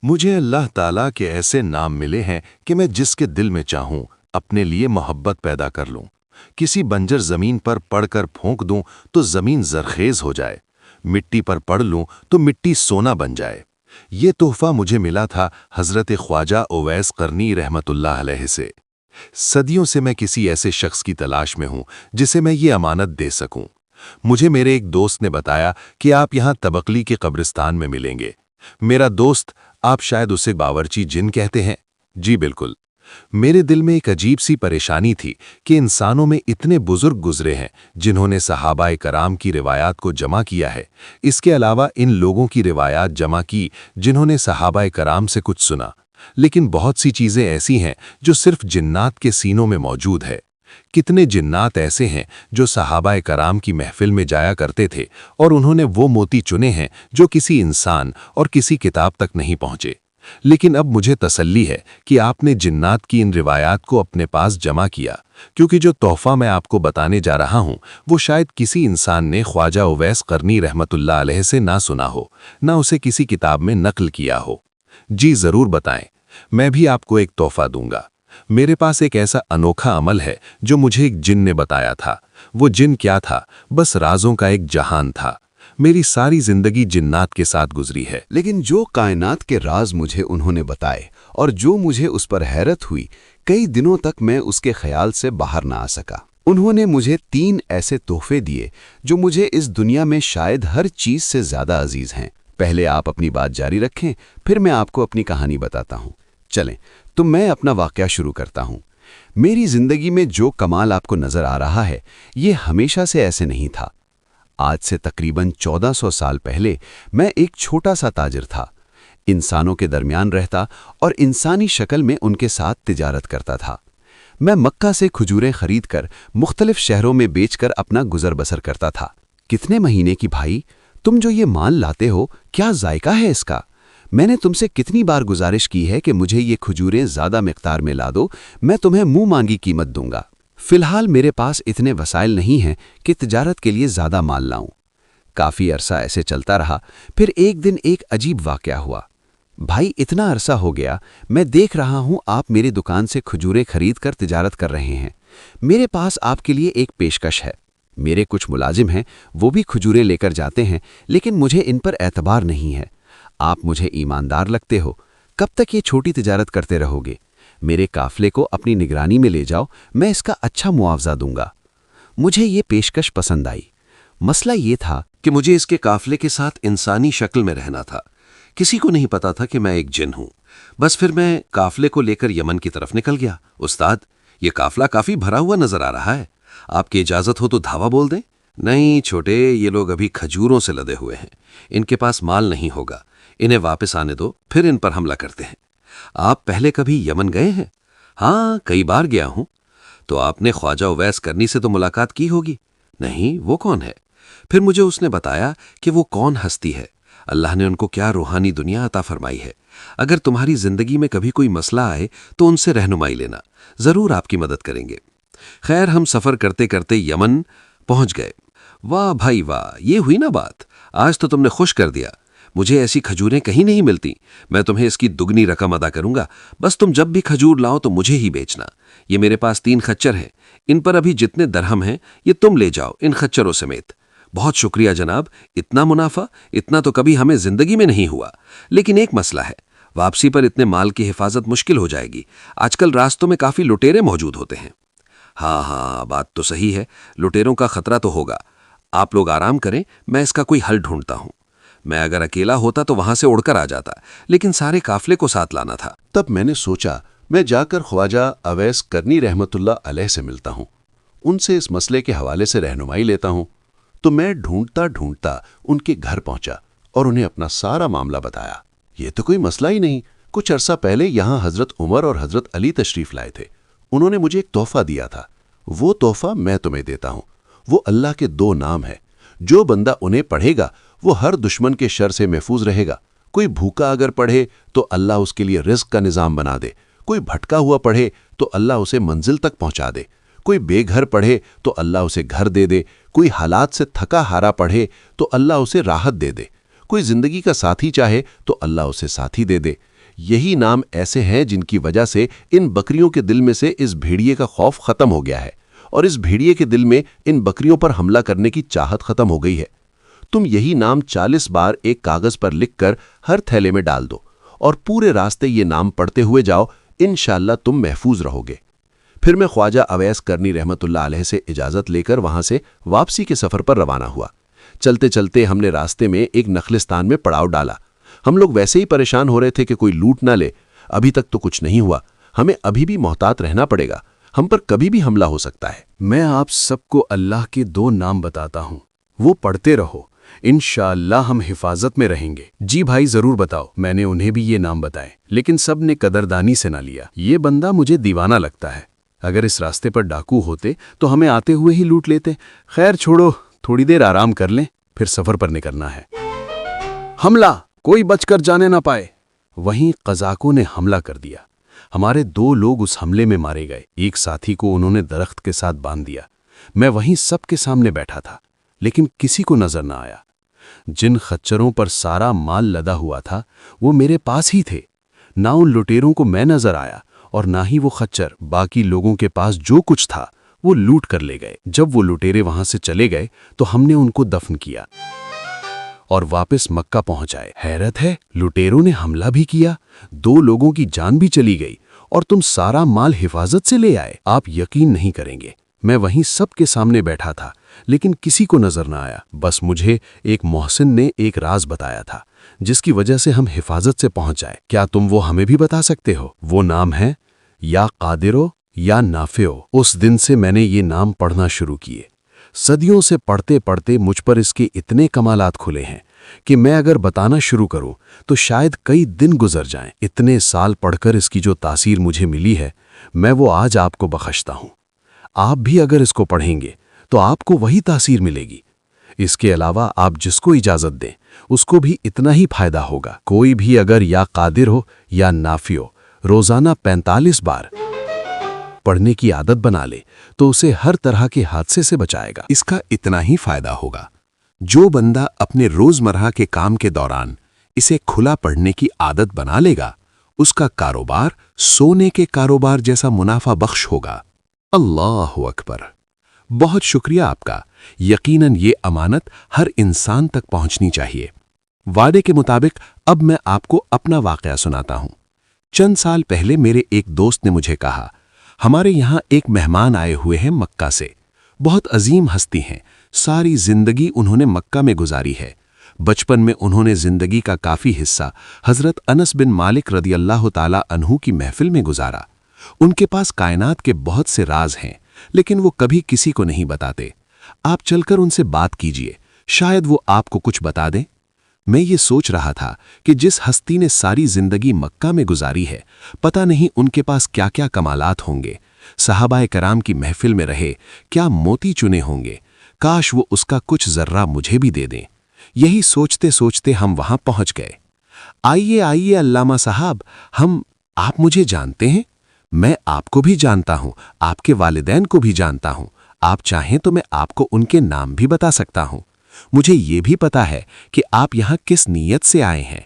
मुझे अल्लाह ताला के ऐसे नाम मिले हैं कि मैं जिसके दिल में चाहूं अपने लिए मोहब्बत पैदा कर लूं। किसी बंजर जमीन पर पड़कर फूंक दूं तो जमीन जरखेज हो जाए, मिट्टी पर पड़ लूं तो मिट्टी सोना बन जाए। ये तोहफा मुझे मिला था हजरत ख्वाजा ओवैस करनी रहमतुल्लाह अलैह से। सदियों से मैं किसी ऐसे शख्स की तलाश में हूं जिसे मैं ये अमानत दे सकूं। मुझे मेरे एक दोस्त ने बताया कि आप यहां तबकली के कब्रिस्तान में मिलेंगे। मेरा दोस्त, आप शायद उसे बावर्ची जिन कहते हैं। जी बिल्कुल। मेरे दिल में एक अजीब सी परेशानी थी कि इंसानों में इतने बुजुर्ग गुजरे हैं जिन्होंने सहाबाए कराम की रिवायात को जमा किया है। इसके अलावा इन लोगों की रिवायात जमा की जिन्होंने सहाबाए कराम से कुछ सुना। लेकिन बहुत सी चीजें ऐसी हैं जो सिर्फ जिन्नात के सीनों में मौजूद है। कितने जिन्नात ऐसे हैं जो सहाबाए कराम की महफिल में जाया करते थे और उन्होंने वो मोती चुने हैं जो किसी इंसान और किसी किताब तक नहीं पहुंचे। लेकिन अब मुझे तसल्ली है कि आपने जिन्नात की इन रिवायात को अपने पास जमा किया, क्योंकि जो तोहफा मैं आपको बताने जा रहा हूं वो शायद किसी इंसान ने ख्वाजा उवैस करनी रहमतुल्लाह अलैह से ना सुना हो, ना उसे किसी किताब में नकल किया हो। जी जरूर बताएं, मैं भी आपको एक तोहफा दूंगा। मेरे पास एक ऐसा अनोखा अमल है जो मुझे एक जिन ने बताया था। वो जिन क्या था? बस राजों का एक जहान था। मेरी सारी जिंदगी जिन्नात के साथ गुजरी है, लेकिन जो कायनात के राज मुझे उन्होंने बताए और जो मुझे उस पर हैरत हुई, कई दिनों तक मैं उसके ख्याल से बाहर ना आ सका। उन्होंने मुझे 3 ऐसे तोहफे दिए जो मुझे इस दुनिया में शायद हर चीज से ज्यादा अजीज हैं। पहले आप अपनी बात जारी रखें, फिर मैं आपको अपनी कहानी बताता हूँ। चलें, तो मैं अपना वाकया शुरू करता हूँ। मेरी जिंदगी में जो कमाल आपको नजर आ रहा है, ये हमेशा से ऐसे नहीं था। आज से तकरीबन 1400 साल पहले मैं एक छोटा सा ताजिर था। इंसानों के दरमियान रहता और इंसानी शक्ल में उनके साथ तिजारत करता था। मैं मक्का से खजूरें खरीदकर मुख्तलिफ शहरों में बेचकर अपना गुजर बसर करता था। कितने महीने की भाई, तुम जो ये माल लाते हो, क्या जायका है इसका? मैंने तुमसे कितनी बार गुजारिश की है कि मुझे ये खजूरें ज़्यादा मिक़दार में ला दो, मैं तुम्हें मुंह मांगी कीमत दूंगा। फिलहाल मेरे पास इतने वसाइल नहीं हैं कि तिजारत के लिए ज़्यादा माल लाऊं। काफ़ी अरसा ऐसे चलता रहा। फिर एक दिन एक अजीब वाक़या हुआ। भाई, इतना अरसा हो गया मैं देख रहा हूं आप मेरी दुकान से खजूरें खरीद कर तिजारत कर रहे हैं। मेरे पास आपके लिए एक पेशकश है। मेरे कुछ मुलाजिम हैं, वो भी खजूरें लेकर जाते हैं, लेकिन मुझे इन पर एतबार नहीं है। आप मुझे ईमानदार लगते हो। कब तक ये छोटी तिजारत करते रहोगे? मेरे काफले को अपनी निगरानी में ले जाओ, मैं इसका अच्छा मुआवजा दूंगा। मुझे ये पेशकश पसंद आई। मसला ये था कि मुझे इसके काफले के साथ इंसानी शक्ल में रहना था। किसी को नहीं पता था कि मैं एक जिन हूं। बस फिर मैं काफले को लेकर यमन की तरफ निकल गया। उस्ताद, ये काफला काफी भरा हुआ नजर आ रहा है। आपकी इजाजत हो तो धावा बोल दें। नहीं छोटे, ये लोग अभी खजूरों से लदे हुए हैं। इनके पास माल नहीं होगा। इन्हें वापस आने दो, फिर इन पर हमला करते हैं। आप पहले कभी यमन गए हैं? हाँ, कई बार गया हूं। तो आपने ख्वाजा उवैस करनी से तो मुलाकात की होगी। नहीं, वो कौन है? फिर मुझे उसने बताया कि वो कौन हस्ती है, अल्लाह ने उनको क्या रूहानी दुनिया अता फरमाई है। अगर तुम्हारी जिंदगी में कभी कोई मसला आए तो उनसे रहनुमाई लेना, जरूर आपकी मदद करेंगे। खैर, हम सफर करते करते यमन पहुंच गए। वाह भाई वाह, ये हुई ना बात। आज तो तुमने खुश कर दिया। मुझे ऐसी खजूरें कहीं नहीं मिलती। मैं तुम्हें इसकी दुगनी रकम अदा करूंगा। बस तुम जब भी खजूर लाओ तो मुझे ही बेचना। ये मेरे पास 3 खच्चर हैं। इन पर अभी जितने दरहम हैं ये तुम ले जाओ, इन खच्चरों समेत। बहुत शुक्रिया जनाब, इतना मुनाफा, इतना तो कभी हमें जिंदगी में नहीं हुआ। लेकिन एक मसला है, वापसी पर इतने माल की हिफाजत मुश्किल हो जाएगी। आजकल रास्तों में काफी लुटेरे मौजूद होते हैं। हाँ, बात तो सही है, लुटेरों का खतरा तो होगा। आप लोग आराम करें, मैं इसका कोई हल ढूंढता हूं। मैं अगर अकेला होता तो वहां से उड़कर आ जाता, लेकिन सारे काफले को साथ लाना था। तब मैंने सोचा मैं जाकर ख्वाजा अवैस करनी रहमतुल्लाह अलैह से मिलता हूँ, उनसे इस मसले के हवाले से रहनुमाई लेता हूँ। तो मैं ढूंढता ढूंढता उनके घर पहुंचा और उन्हें अपना सारा मामला बताया। ये तो कोई मसला ही नहीं। कुछ अरसा पहले यहाँ हजरत उमर और हजरत अली तशरीफ लाए थे। उन्होंने मुझे एक तोहफा दिया था। वो तोहफा मैं तुम्हें देता हूँ। वो अल्लाह के 2 नाम है। जो बंदा उन्हें पढ़ेगा वो हर दुश्मन के शर से महफूज रहेगा। कोई भूखा अगर पढ़े तो अल्लाह उसके लिए रिज़्क़ का निज़ाम बना दे। कोई भटका हुआ पढ़े तो अल्लाह उसे मंजिल तक पहुंचा दे। कोई बेघर पढ़े तो अल्लाह उसे घर दे दे। कोई हालात से थका हारा पढ़े तो अल्लाह उसे राहत दे दे। کوئی زندگی کا ساتھی چاہے تو اللہ اسے ساتھی دے دے۔ یہی نام ایسے ہیں جن کی وجہ سے ان بکریوں کے دل میں سے اس بھیڑیے کا خوف ختم ہو گیا ہے، اور اس بھیڑیے کے دل میں ان بکریوں پر حملہ کرنے کی چاہت ختم ہو گئی ہے۔ تم یہی نام 40 بار ایک کاغذ پر لکھ کر ہر تھیلے میں ڈال دو، اور پورے راستے یہ نام پڑھتے ہوئے جاؤ، انشاءاللہ تم محفوظ رہو گے۔ پھر میں خواجہ اویس کرنی رحمت اللہ علیہ سے اجازت لے کر وہاں سے واپسی کے سفر پر روانہ ہوا۔ چلتے چلتے ہم نے راستے میں ایک نخلستان میں پڑاؤ ڈالا۔ ہم لوگ ویسے ہی پریشان ہو رہے تھے کہ کوئی لوٹ نہ لے۔ ابھی تک تو کچھ نہیں ہوا، ہمیں ابھی بھی محتاط رہنا پڑے گا، ہم پر کبھی بھی حملہ ہو سکتا ہے۔ میں آپ سب کو اللہ کے 2 نام بتاتا ہوں، وہ پڑھتے رہو، انشاءاللہ ہم حفاظت میں رہیں گے۔ جی بھائی ضرور بتاؤ۔ میں نے انہیں بھی یہ نام بتائے، لیکن سب نے قدردانی سے نہ لیا۔ یہ بندہ مجھے دیوانہ لگتا ہے، اگر اس راستے پر ڈاکو ہوتے تو ہمیں آتے ہوئے ہی لوٹ لیتے۔ خیر چھوڑو، تھوڑی دیر آرام کر لیں، پھر سفر پر نکلنا ہے۔ حملہ! کوئی بچ کر جانے نہ پائے۔ وہیں قزاقوں نے حملہ کر دیا۔ ہمارے 2 لوگ اس حملے میں مارے گئے۔ ایک ساتھی کو انہوں نے درخت کے ساتھ باندھ دیا۔ میں وہیں سب کے سامنے بیٹھا تھا، لیکن کسی کو نظر نہ آیا۔ جن خچروں پر سارا مال لدا ہوا تھا وہ میرے پاس ہی تھے۔ نہ ان لٹیروں کو میں نظر آیا اور نہ ہی وہ خچر۔ باقی لوگوں کے پاس جو کچھ تھا وہ لوٹ کر لے گئے۔ جب وہ لٹیرے وہاں سے چلے گئے تو ہم نے ان کو دفن کیا اور واپس مکہ پہنچائے۔ حیرت ہے، لٹیروں نے حملہ بھی کیا، 2 لوگوں کی جان بھی چلی گئی، اور تم سارا مال حفاظت سے لے آئے۔ آپ یقین نہیں کریں گے، میں وہیں سب کے سامنے بیٹھا تھا، لیکن کسی کو نظر نہ آیا۔ بس مجھے ایک محسن نے ایک راز بتایا تھا جس کی وجہ سے ہم حفاظت سے پہنچ جائے۔ کیا تم وہ ہمیں بھی بتا سکتے ہو؟ وہ نام ہے یا قادرو یا نافعو۔ اس دن سے میں نے یہ نام پڑھنا شروع کیے۔ صدیوں سے پڑھتے پڑھتے مجھ پر اس کے اتنے کمالات کھلے ہیں کہ میں اگر بتانا شروع کروں تو شاید کئی دن گزر جائیں۔ اتنے سال پڑھ کر اس کی جو تاثیر مجھے ملی ہے، میں وہ آج آپ کو بخشتا ہوں۔ آپ بھی اگر اس کو پڑھیں گے تو آپ کو وہی تاثیر ملے گی۔ اس کے علاوہ آپ جس کو اجازت دیں اس کو بھی اتنا ہی فائدہ ہوگا۔ کوئی بھی اگر یا قادر ہو یا نافع ہو، روزانہ 45 بار پڑھنے کی عادت بنا لے تو اسے ہر طرح کے حادثے سے بچائے گا۔ اس کا اتنا ہی فائدہ ہوگا۔ جو بندہ اپنے روزمرہ کے کام کے دوران اسے کھلا پڑھنے کی عادت بنا لے گا، اس کا کاروبار سونے کے کاروبار جیسا منافع بخش ہوگا۔ اللہ اکبر! بہت شکریہ آپ کا۔ یقیناً یہ امانت ہر انسان تک پہنچنی چاہیے۔ وعدے کے مطابق اب میں آپ کو اپنا واقعہ سناتا ہوں۔ چند سال پہلے میرے ایک دوست نے مجھے کہا، ہمارے یہاں ایک مہمان آئے ہوئے ہیں مکہ سے، بہت عظیم ہستی ہیں، ساری زندگی انہوں نے مکہ میں گزاری ہے۔ بچپن میں انہوں نے زندگی کا کافی حصہ حضرت انس بن مالک رضی اللہ تعالی عنہ کی محفل میں گزارا۔ ان کے پاس کائنات کے بہت سے راز ہیں، لیکن وہ کبھی کسی کو نہیں بتاتے۔ آپ چل کر ان سے بات کیجئے، شاید وہ آپ کو کچھ بتا دیں۔ میں یہ سوچ رہا تھا کہ جس ہستی نے ساری زندگی مکہ میں گزاری ہے، پتہ نہیں ان کے پاس کیا کیا کمالات ہوں گے۔ صحابہ کرام کی محفل میں رہے کیا موتی چنے ہوں گے، کاش وہ اس کا کچھ ذرہ مجھے بھی دے دیں۔ یہی سوچتے سوچتے ہم وہاں پہنچ گئے۔ آئیے آئیے علامہ صاحب، آپ مجھے جانتے ہیں؟ میں آپ کو بھی جانتا ہوں، آپ کے والدین کو بھی جانتا ہوں۔ آپ چاہیں تو میں آپ کو ان کے نام بھی بتا سکتا ہوں۔ مجھے یہ بھی پتا ہے کہ آپ یہاں کس نیت سے آئے ہیں۔